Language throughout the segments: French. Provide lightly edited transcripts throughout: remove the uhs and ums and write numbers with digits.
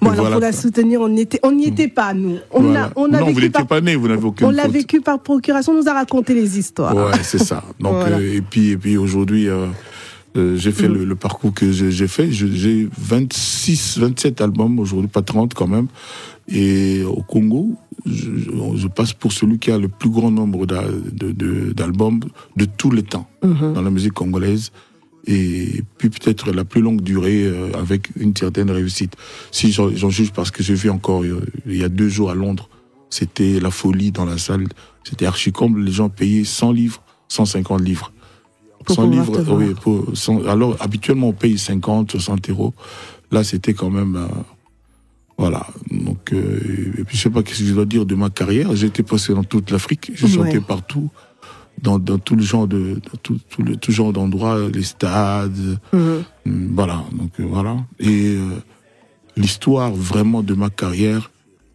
Bon, alors pour la soutenir, on n'y était pas, nous. Non, vous n'étiez pas né, vous n'avez aucune faute. On l'a vécu par procuration, on nous a raconté les histoires. Ouais, c'est ça. Donc, voilà. Et puis aujourd'hui, j'ai fait le parcours que j'ai fait. J'ai 26, 27 albums aujourd'hui, pas 30 quand même. Et au Congo, je passe pour celui qui a le plus grand nombre d'albums de tous les temps dans la musique congolaise. Et puis peut-être la plus longue durée avec une certaine réussite. Si j'en juge parce que j'ai vu encore il y a 2 jours à Londres, c'était la folie dans la salle. C'était archi comble, les gens payaient 100 livres, 150 livres. 100 livres, oui. Alors habituellement on paye 50, 60 euros. Là c'était quand même... voilà. Donc, et puis je sais pas qu'est-ce que je dois dire de ma carrière. J'ai été passé dans toute l'Afrique, j'ai chanté partout. Dans tout le genre tout genre d'endroits, les stades, voilà. Donc voilà. Et l'histoire vraiment de ma carrière,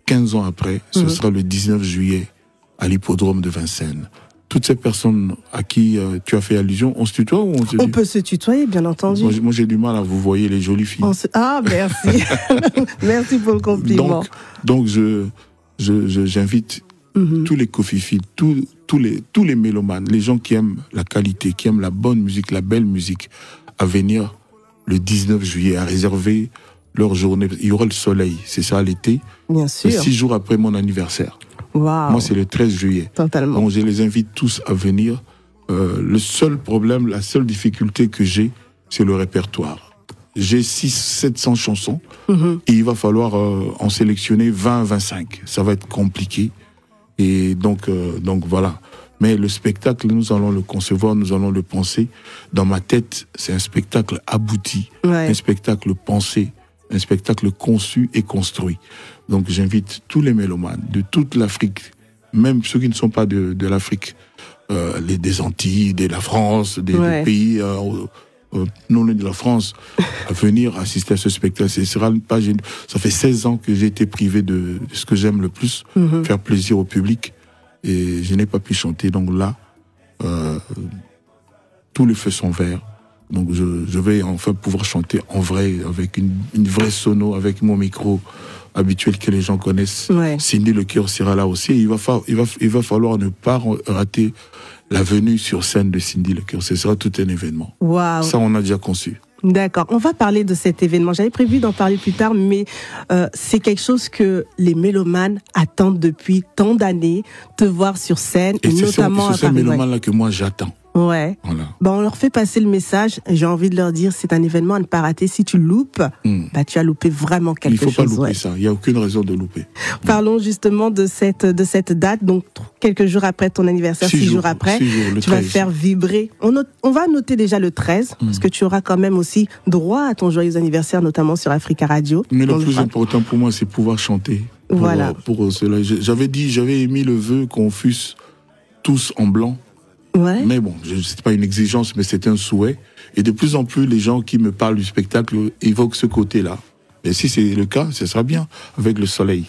15 ans après, ce sera le 19 juillet à l'hippodrome de Vincennes. Toutes ces personnes à qui tu as fait allusion, on se tutoie ou on se On peut se tutoyer, bien entendu. Moi j'ai du mal à vous voyer les jolies filles. Ah, merci. Merci pour le compliment. Donc j'invite tous les cofifis, tous les mélomanes, les gens qui aiment la qualité, qui aiment la bonne musique, la belle musique, à venir le 19 juillet, à réserver leur journée. Il y aura le soleil, c'est ça l'été. Bien sûr. 6 jours après mon anniversaire. Wow. Moi, c'est le 13 juillet. Totalement. Donc, je les invite tous à venir. Le seul problème, la seule difficulté que j'ai, c'est le répertoire. J'ai 600-700 chansons et il va falloir en sélectionner 20-25. Ça va être compliqué. Et donc voilà. Mais le spectacle, nous allons le concevoir, nous allons le penser. Dans ma tête, c'est un spectacle abouti, un spectacle pensé, un spectacle conçu et construit. Donc j'invite tous les mélomanes de toute l'Afrique, même ceux qui ne sont pas de l'Afrique, des Antilles, de la France, des pays non de la France, à venir assister à ce spectacle. Ça fait 16 ans que j'ai été privé de ce que j'aime le plus, faire plaisir au public, et je n'ai pas pu chanter. Donc là, tous les feux sont verts. Donc je vais enfin pouvoir chanter en vrai, avec une vraie sono, avec mon micro habituel que les gens connaissent. Cindy Lecœur sera là aussi. Il va falloir ne pas rater la venue sur scène de Cindy Lecœur. Ce sera tout un événement. Wow. Ça, on a déjà conçu. D'accord. On va parler de cet événement. J'avais prévu d'en parler plus tard, mais c'est quelque chose que les mélomanes attendent depuis tant d'années, te voir sur scène, et notamment à Paris. C'est ces mélomanes-là que moi j'attends. Ouais. Voilà. On leur fait passer le message. J'ai envie de leur dire, c'est un événement à ne pas rater. Si tu loupes, tu as loupé vraiment quelque chose. Il faut pas louper ça. Il n'y a aucune raison de louper. Parlons justement de cette date. Donc, quelques jours après ton anniversaire, 6 jours après, tu vas faire vibrer. On va noter déjà le 13, parce que tu auras quand même aussi droit à ton joyeux anniversaire, notamment sur Africa Radio. Mais le plus important pour moi, c'est pouvoir chanter. Pour cela. J'avais émis le vœu qu'on fût tous en blanc. Ouais. Mais bon, c'est pas une exigence, mais c'est un souhait. Et de plus en plus, les gens qui me parlent du spectacle évoquent ce côté-là. Et si c'est le cas, ce sera bien, avec le soleil.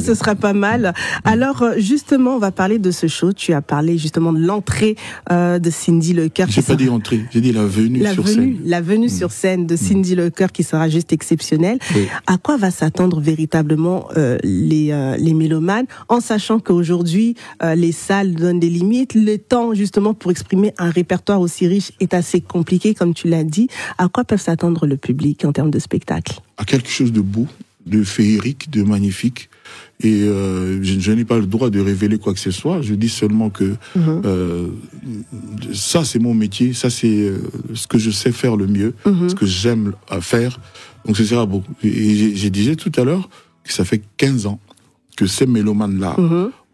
Ce sera pas mal. Alors, justement, on va parler de ce show. Tu as parlé justement de l'entrée de Cindy Lecœur. J'ai pas dit entrée, j'ai dit la venue sur scène. La venue sur scène de Cindy Lecœur qui sera juste exceptionnelle. Oui. À quoi va s'attendre véritablement les mélomanes, en sachant qu'aujourd'hui, les salles donnent des limites. Le temps, justement, pour exprimer un répertoire aussi riche est assez compliqué, comme tu l'as dit. À quoi peuvent s'attendre le public en termes de spectacle? À quelque chose de beau, de féerique, de magnifique. Et je n'ai pas le droit de révéler quoi que ce soit. Je dis seulement que ça, c'est mon métier. Ça, c'est ce que je sais faire le mieux, ce que j'aime faire. Donc, ce sera beau. Et j'ai disais tout à l'heure que ça fait 15 ans que ces mélomanes-là,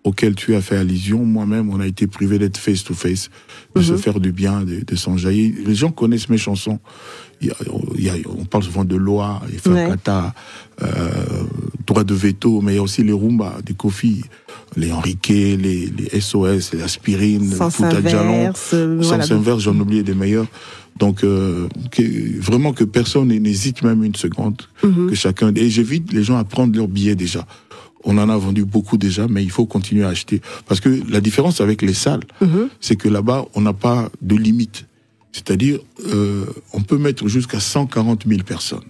auxquels tu as fait allusion, moi-même, on a été privé d'être face-to-face, de se faire du bien, de s'enjailler. Les gens connaissent mes chansons. On parle souvent de Loa, Fakata, droit de veto, mais il y a aussi les Rumba, des Kofi, les Enrique, les SOS, les Aspirine, Fouta Djalon, Sans Inverse, j'en oubliais des meilleurs. Donc, vraiment que personne n'hésite même une seconde, que chacun... Et j'invite les gens à prendre leur billet déjà. On en a vendu beaucoup déjà, mais il faut continuer à acheter. Parce que la différence avec les salles, c'est que là-bas, on n'a pas de limite. C'est-à-dire, on peut mettre jusqu'à 140 000 personnes.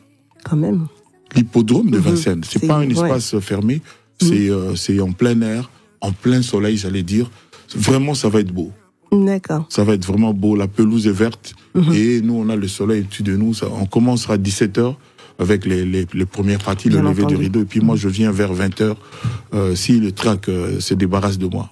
Quand même. l'hippodrome de Vincennes. C'est pas un espace fermé, c'est en plein air, en plein soleil, j'allais dire. Vraiment, ça va être beau. D'accord. Ça va être vraiment beau. La pelouse est verte et nous, on a le soleil au-dessus de nous. On commencera à 17h avec les premières parties, le lever du rideau. Et puis moi, je viens vers 20h si le track se débarrasse de moi.